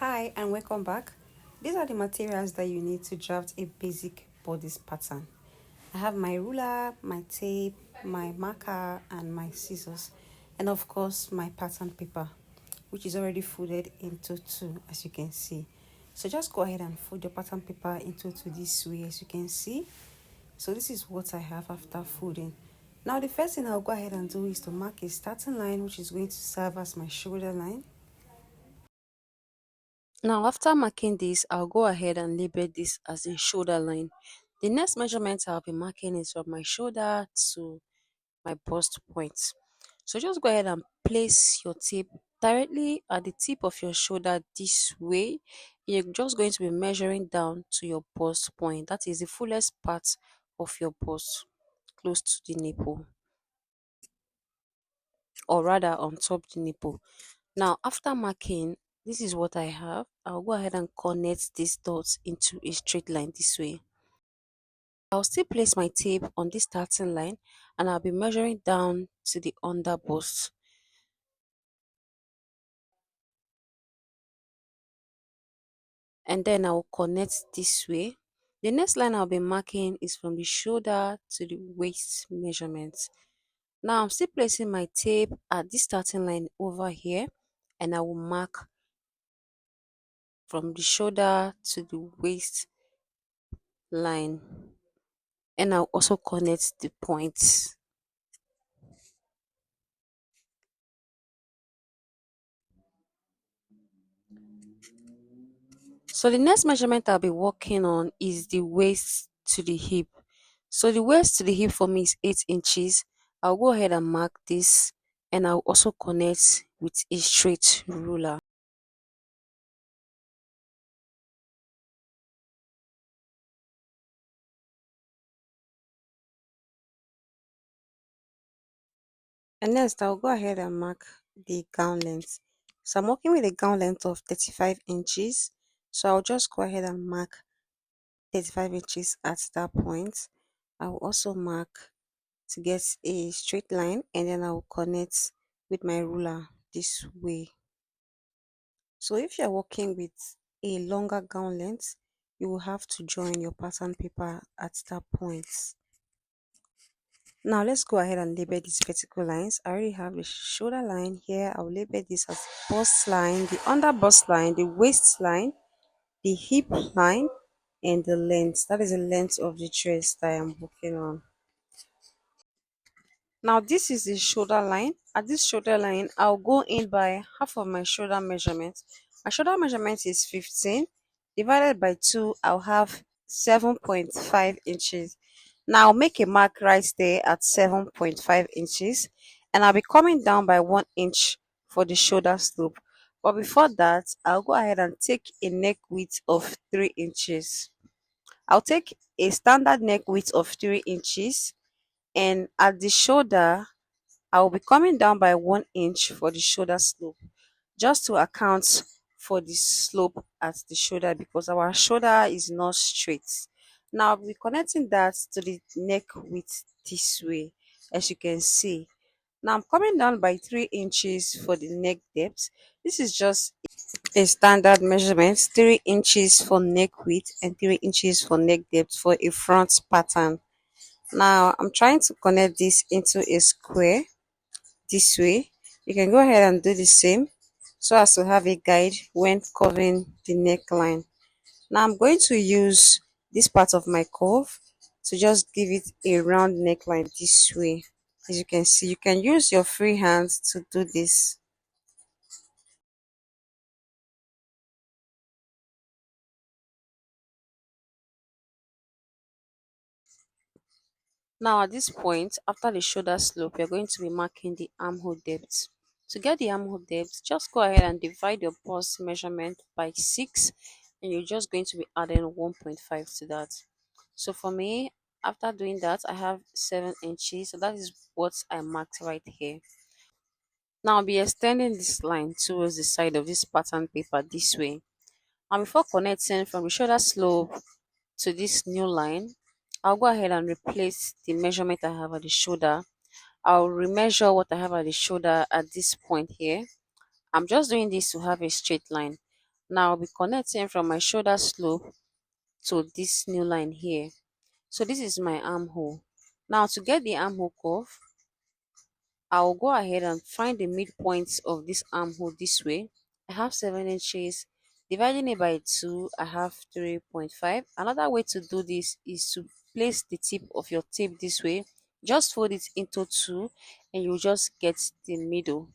Hi and welcome back. These are the materials that you need to draft a basic bodice pattern. I have my ruler, my tape, my marker and my scissors, and of course my pattern paper, which is already folded into two as you can see. So just go ahead and fold your pattern paper into two this way as you can see. So this is what I have after folding. Now the first thing I'll go ahead and do is to mark a starting line, which is going to serve as my shoulder line. Now, after marking this, I'll go ahead and label this as a shoulder line. The next measurement I'll be marking is from my shoulder to my bust point. So just go ahead and place your tape directly at the tip of your shoulder this way. You're just going to be measuring down to your bust point. That is the fullest part of your bust, close to the nipple, or rather on top the nipple. Now, after marking, this is what I have. I'll go ahead and connect these dots into a straight line this way. I'll still place my tape on this starting line and I'll be measuring down to the under bust. And then I'll connect this way. The next line I'll be marking is from the shoulder to the waist measurement. Now I'm still placing my tape at this starting line over here and I will mark from the shoulder to the waist line, and I'll also connect the points. So the next measurement I'll be working on is the waist to the hip. So the waist to the hip for me is 8 inches. I'll go ahead and mark this and I'll also connect with a straight ruler. And next I'll go ahead and mark the gown length. So I'm working with a gown length of 35 inches. So I'll just go ahead and mark 35 inches at that point. I'll also mark to get a straight line and then I'll connect with my ruler this way. So if you're working with a longer gown length, you will have to join your pattern paper at that point. Now let's go ahead and label these vertical lines. I already have the shoulder line here. I'll label this as bust line, the under bust line, the waist line, the hip line, and the length. That is the length of the dress that I am working on. Now this is the shoulder line. At this shoulder line, I'll go in by half of my shoulder measurement. My shoulder measurement is 15. Divided by 2, I'll have 7.5 inches. Now I'll make a mark right there at 7.5 inches. And I'll be coming down by 1 inch for the shoulder slope. But before that, I'll go ahead and take a neck width of 3 inches. I'll take a standard neck width of 3 inches, and at the shoulder I will be coming down by 1 inch for the shoulder slope, just to account for the slope at the shoulder because our shoulder is not straight. Now I'll be connecting that to the neck width this way, as you can see. Now I'm coming down by 3 inches for the neck depth. This is just a standard measurement, 3 inches for neck width and 3 inches for neck depth for a front pattern. Now I'm trying to connect this into a square this way. You can go ahead and do the same so as to have a guide when curving the neckline. Now I'm going to use this part of my curve to just give it a round neckline this way. As you can see, you can use your free hands to do this. Now at this point, after the shoulder slope, you're going to be marking the armhole depth. To get the armhole depth, just go ahead and divide your bust measurement by 6, and you're just going to be adding 1.5 to that. So for me, after doing that, I have 7 inches. So that is what I marked right here. Now I'll be extending this line towards the side of this pattern paper this way. And before connecting from the shoulder slope to this new line, I'll go ahead and replace the measurement I have at the shoulder. I'll remeasure what I have at the shoulder at this point here. I'm just doing this to have a straight line. Now I'll be connecting from my shoulder slope to this new line here. So this is my armhole. Now to get the armhole curve, I'll go ahead and find the midpoint of this armhole this way. I have 7 inches. Dividing it by 2, I have 3.5. Another way to do this is to place the tip of your tape this way. Just fold it into 2 and you just get the middle.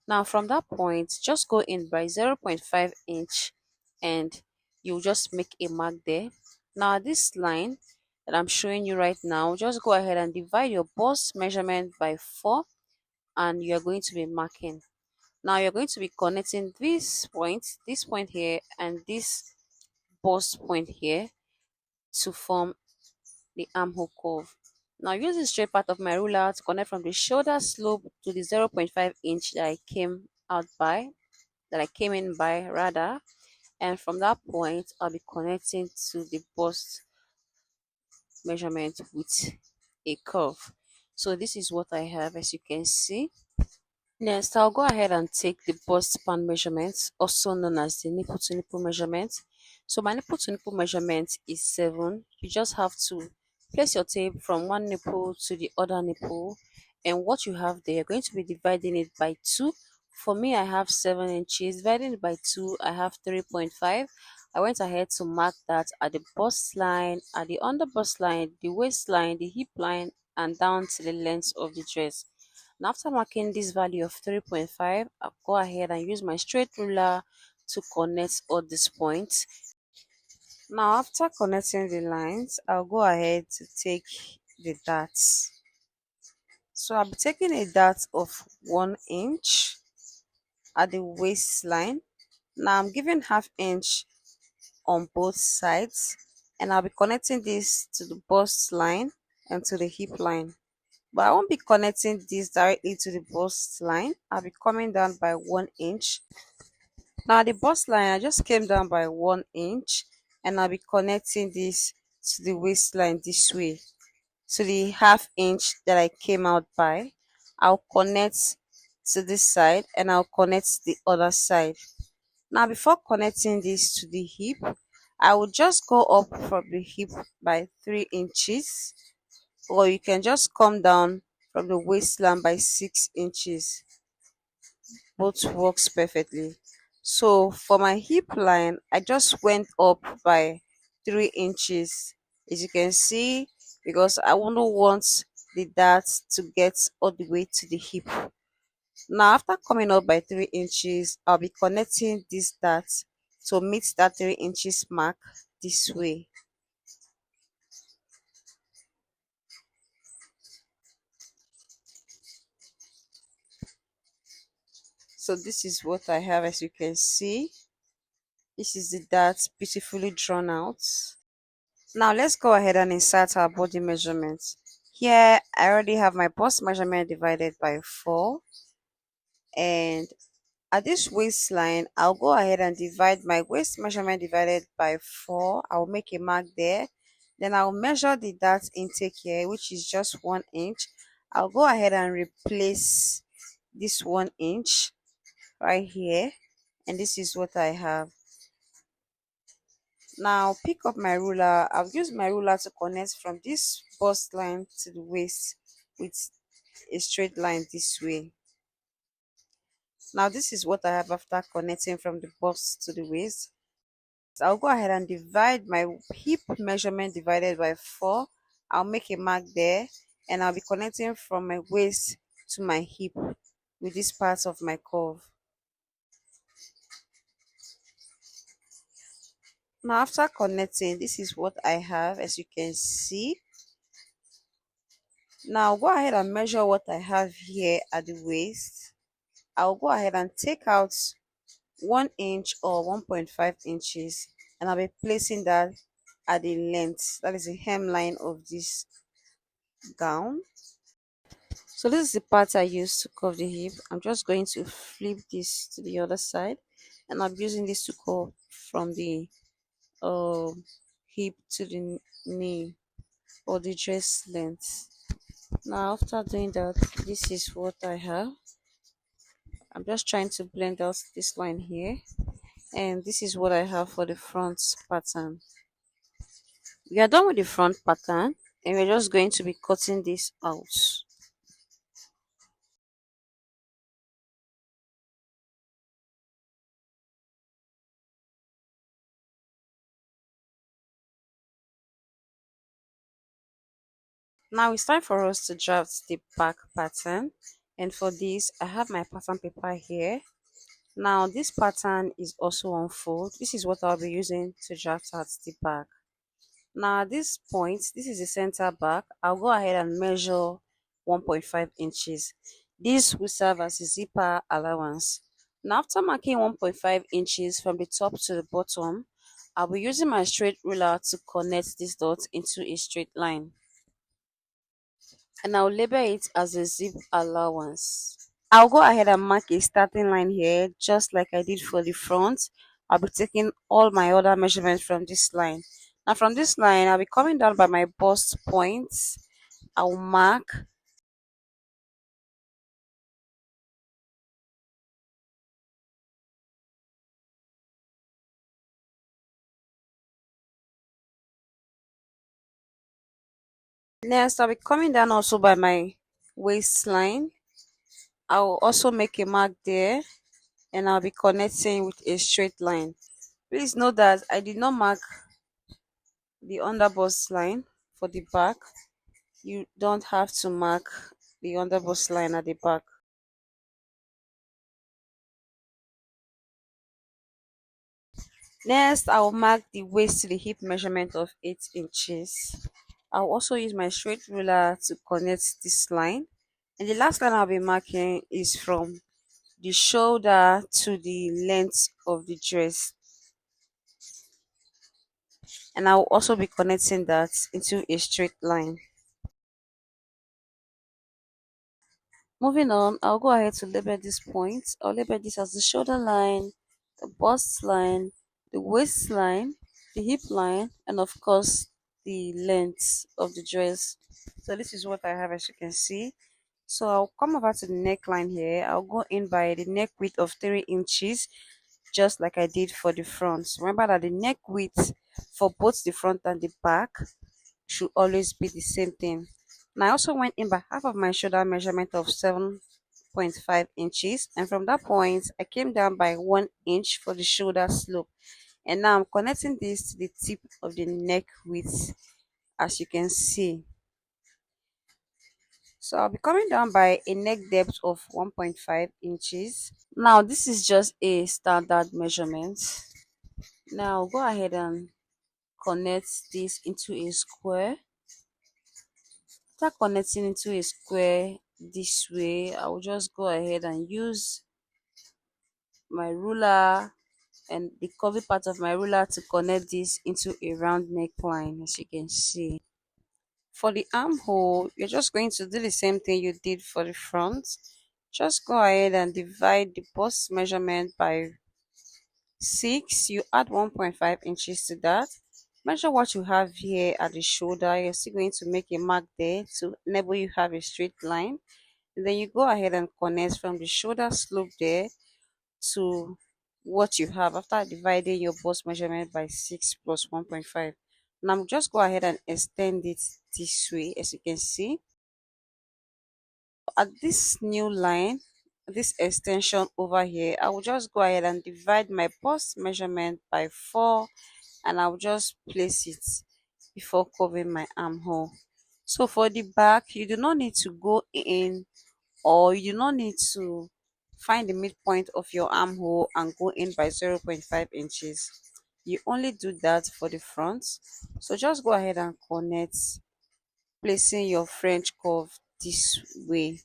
Now from that point, just go in by 0.5 inch and you just make a mark there. Now this line that I'm showing you right now, just go ahead and divide your bust measurement by 4 and you are going to be marking. Now you're going to be connecting this point here, and this bust point here to form the armhole curve. Now use the straight part of my ruler to connect from the shoulder slope to the 0.5 inch that I came in by rather, and from that point I'll be connecting to the bust measurement with a curve. So this is what I have, as you can see. Next, I'll go ahead and take the bust span measurement, also known as the nipple to nipple measurement. So my nipple to nipple measurement is 7. You just have to place your tape from one nipple to the other nipple, and what you have there, you're going to be dividing it by 2. For me, I have 7 inches. Dividing it by 2, I have 3.5. I went ahead to mark that at the bust line, at the under bust line, the waistline, the hip line, and down to the length of the dress. Now after marking this value of 3.5, I'll go ahead and use my straight ruler to connect all these points. Now after connecting the lines, I'll go ahead to take the darts. So I'll be taking a dart of 1 inch at the waistline. Now I'm giving half inch on both sides, and I'll be connecting this to the bust line and to the hip line. But I won't be connecting this directly to the bust line. I'll be coming down by 1 inch. Now the bust line, I just came down by 1 inch, and I'll be connecting this to the waistline this way. To the half inch that I came out by, I'll connect to this side and I'll connect the other side. Now before connecting this to the hip, I will just go up from the hip by 3 inches, or you can just come down from the waistline by 6 inches. Both works perfectly. So for my hip line, I just went up by 3 inches, as you can see, because I wouldn't want the dart to get all the way to the hip. Now after coming up by 3 inches, I'll be connecting this dart to meet that 3 inches mark this way. So this is what I have, as you can see. This is the dart beautifully drawn out. Now let's go ahead and insert our body measurement. Here I already have my bust measurement divided by 4, and at this waistline I'll go ahead and divide my waist measurement divided by 4. I'll make a mark there. Then I'll measure the dart intake here, which is just 1 inch. I'll go ahead and replace this 1 inch right here, and this is what I have. Now pick up my ruler. I'll use my ruler to connect from this bust line to the waist with a straight line this way. Now this is what I have after connecting from the bust to the waist. So I'll go ahead and divide my hip measurement divided by 4. I'll make a mark there, and I'll be connecting from my waist to my hip with this part of my curve. Now after connecting, this is what I have, as you can see. Now go ahead and measure what I have here at the waist. I'll go ahead and take out 1 inch or 1.5 inches, and I'll be placing that at the length, that is the hemline of this gown. So this is the part I use to curve the hip. I'm just going to flip this to the other side, and I'm using this to curve from the uh, hip to the knee or the dress length. Now after doing that, this is what I have. I'm just trying to blend out this line here, And this is what I have for the front pattern. We are done with the front pattern, and we're just going to be cutting this out. Now it's time for us to draft the back pattern, and for this I have my pattern paper here. Now this pattern is also on fold. This is what I'll be using to draft out the back. Now at this point, this is the center back. I'll go ahead and measure 1.5 inches. This will serve as a zipper allowance. Now after marking 1.5 inches from the top to the bottom, I'll be using my straight ruler to connect this dot into a straight line, and I'll label it as a zip allowance. I'll go ahead and mark a starting line here, just like I did for the front. I'll be taking all my other measurements from this line. Now from this line, I'll be coming down by my bust point. I'll mark. Next, I'll be coming down also by my waistline. I'll also make a mark there, and I'll be connecting with a straight line. Please note that I did not mark the under bust line for the back. You don't have to mark the underbust line at the back. Next, I will mark the waist to the hip measurement of 8 inches. I'll also use my straight ruler to connect this line. And the last line I'll be marking is from the shoulder to the length of the dress. And I'll also be connecting that into a straight line. Moving on, I'll go ahead to label this point. I'll label this as the shoulder line, the bust line, the waistline, the hip line, and of course the length of the dress. So this is what I have, as you can see. So I'll come over to the neckline here. I'll go in by the neck width of 3 inches, just like I did for the front. Remember that the neck width for both the front and the back should always be the same thing. Now I also went in by half of my shoulder measurement of 7.5 inches, and from that point I came down by 1 inch for the shoulder slope, and now I'm connecting this to the tip of the neck width, as you can see. So I'll be coming down by a neck depth of 1.5 inches. Now this is just a standard measurement. Now I'll go ahead and connect this into a square. After connecting into a square this way, I will just go ahead and use my ruler and the curvy part of my ruler to connect this into a round neckline, as you can see. For the armhole, you're just going to do the same thing you did for the front. Just go ahead and divide the bust measurement by 6. You add 1.5 inches to that. Measure what you have here at the shoulder. You're still going to make a mark there to enable you have a straight line. And then you go ahead and connect from the shoulder slope there to what you have after dividing your bust measurement by 6 plus 1.5. Now just go ahead and extend it this way, as you can see. At this new line, this extension over here, I will just go ahead and divide my bust measurement by 4, and I'll just place it before covering my armhole. So for the back, you do not need to go in, or you do not need to find the midpoint of your armhole and go in by 0.5 inches. You only do that for the front. So just go ahead and connect, placing your French curve this way.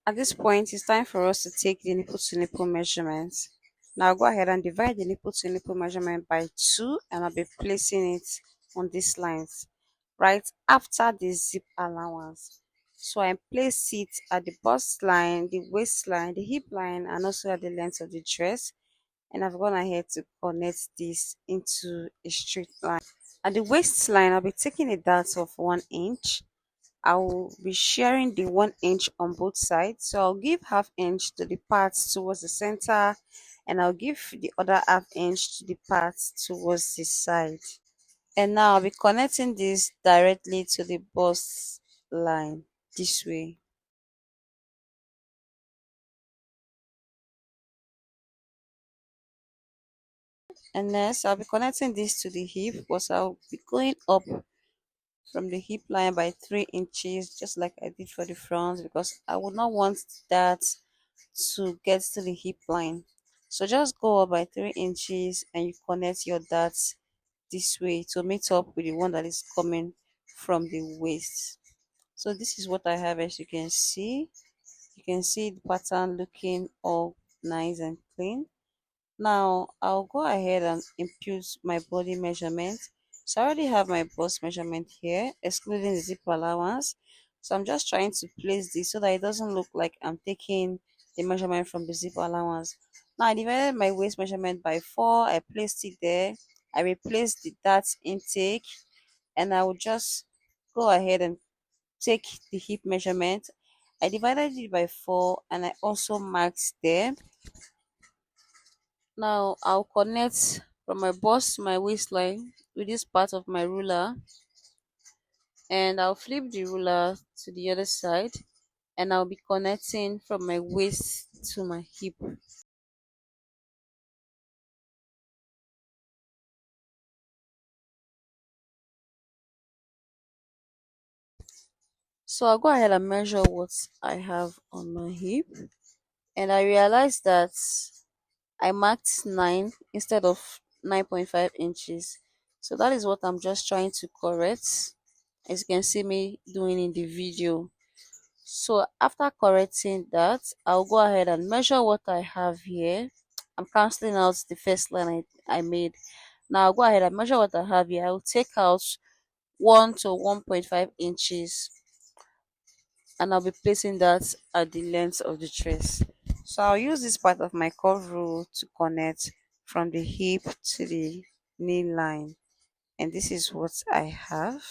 At this point, it's time for us to take the nipple to nipple measurements. Now go ahead and divide the nipple to nipple measurement by 2, and I'll be placing it on these lines right after the zip allowance. So I place it at the bust line, the waistline, the hip line, and also at the length of the dress. And I've gone ahead to connect this into a straight line. At the waistline, I'll be taking a dart of 1 inch. I will be sharing the 1 inch on both sides. So I'll give half inch to the parts towards the center and I'll give the other half inch to the part towards the side. And now I'll be connecting this directly to the bust line this way. And next I'll be connecting this to the hip, because I'll be going up from the hip line by 3 inches, just like I did for the front, because I would not want that to get to the hip line. So just go up by 3 inches and you connect your darts this way to meet up with the one that is coming from the waist. So this is what I have. As you can see, the pattern looking all nice and clean. Now I'll go ahead and impute my body measurement. So I already have my bust measurement here, excluding the zip allowance. So I'm just trying to place this so that it doesn't look like I'm taking the measurement from the zip allowance. Now I divided my waist measurement by 4. I placed it there. I replaced the dart intake, and I will just go ahead and take the hip measurement. I divided it by 4 and I also marked there. Now I'll connect from my bust to my waistline with this part of my ruler, and I'll flip the ruler to the other side, and I'll be connecting from my waist to my hip. So I'll go ahead and measure what I have on my hip, and I realized that I marked 9 instead of 9.5 inches. So that is what I'm just trying to correct, as you can see me doing in the video. So after correcting that, I'll go ahead and measure what I have here. I'm cancelling out the first line I made. Now I'll go ahead and measure what I have here. I'll take out 1 to 1.5 inches, and I'll be placing that at the length of the dress. So I'll use this part of my curve rule to connect from the hip to the knee line. And this is what I have.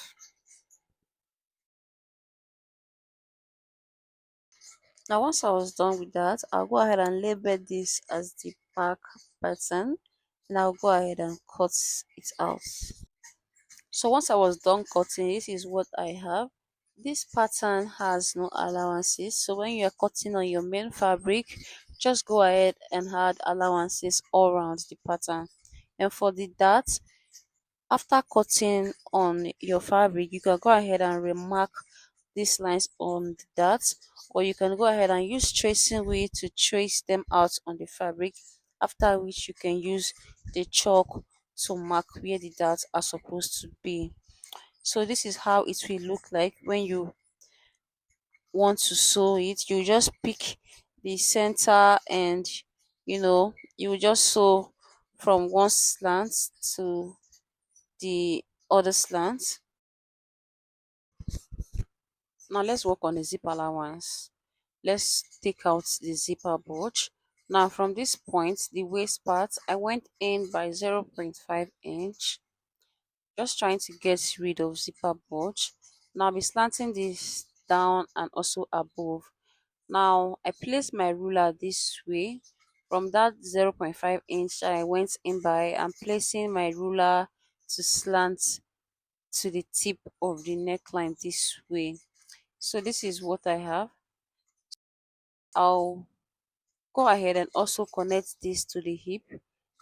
Now once I was done with that, I'll go ahead and label this as the back pattern, and I'll go ahead and cut it out. So once I was done cutting, this is what I have. This pattern has no allowances, so when you're cutting on your main fabric, just go ahead and add allowances all around the pattern. And for the dart, after cutting on your fabric, you can go ahead and remark these lines on the dart, or you can go ahead and use tracing wheel to trace them out on the fabric, after which you can use the chalk to mark where the darts are supposed to be. So this is how it will look like when you want to sew it. You just pick the center, and you just sew from one slant to the other slant. Now let's work on the zip allowance. Let's take out the zipper bulge. Now from this point, the waist part, I went in by 0.5 inch, just trying to get rid of zipper bulge. Now I'll be slanting this down and also above. Now I placed my ruler this way. From that 0.5 inch I went in by, I'm placing my ruler to slant to the tip of the neckline this way. So this is what I have. I'll go ahead and also connect this to the hip,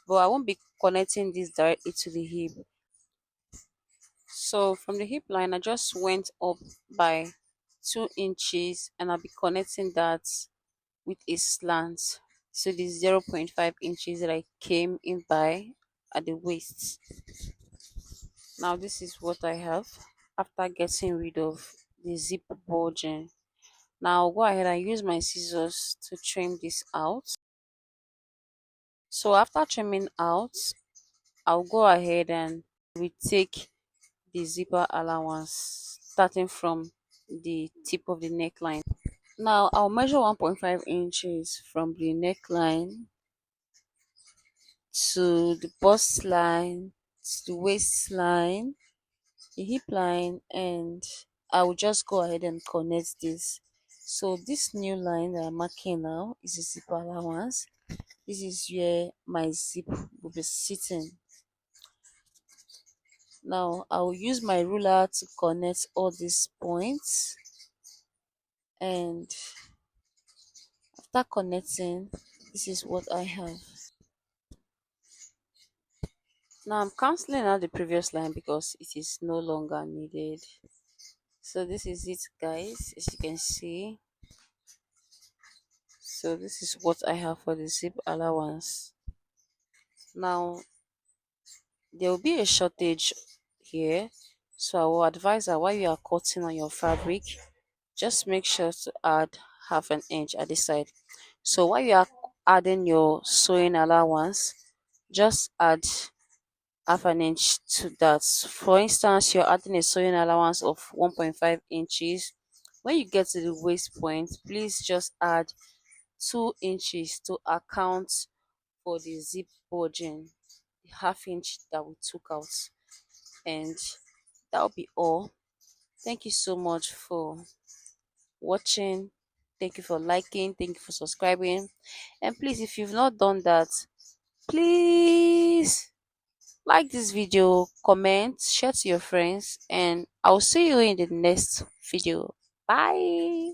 but I won't be connecting this directly to the hip. So from the hip line I just went up by 2 inches, and I'll be connecting that with a slant to the 0.5 inches that I came in by at the waist. Now this is what I have after getting rid of the zip bulging. Now I'll go ahead and use my scissors to trim this out. So after trimming out, I'll go ahead and retake the zipper allowance starting from the tip of the neckline. Now I'll measure 1.5 inches from the neckline to the bust line, to the waistline, the hip line, and I will just go ahead and connect this. So this new line that I'm marking now is the zipper allowance. This is where my zip will be sitting. Now I'll use my ruler to connect all these points, and after connecting, this is what I have. Now I'm cancelling out the previous line because it is no longer needed. So this is it, guys, as you can see. So this is what I have for the zip allowance. Now there will be a shortage here, so I will advise that while you are cutting on your fabric, just make sure to add half an inch at the side. So while you are adding your sewing allowance, just add half an inch to that. For instance, you're adding a sewing allowance of 1.5 inches. When you get to the waist point, please just add 2 inches to account for the zip bulging, the half inch that we took out. And that'll be all. Thank you so much for watching. Thank you for liking. Thank you for subscribing. And please, if you've not done that, please like this video, comment, share to your friends, and I'll see you in the next video. Bye.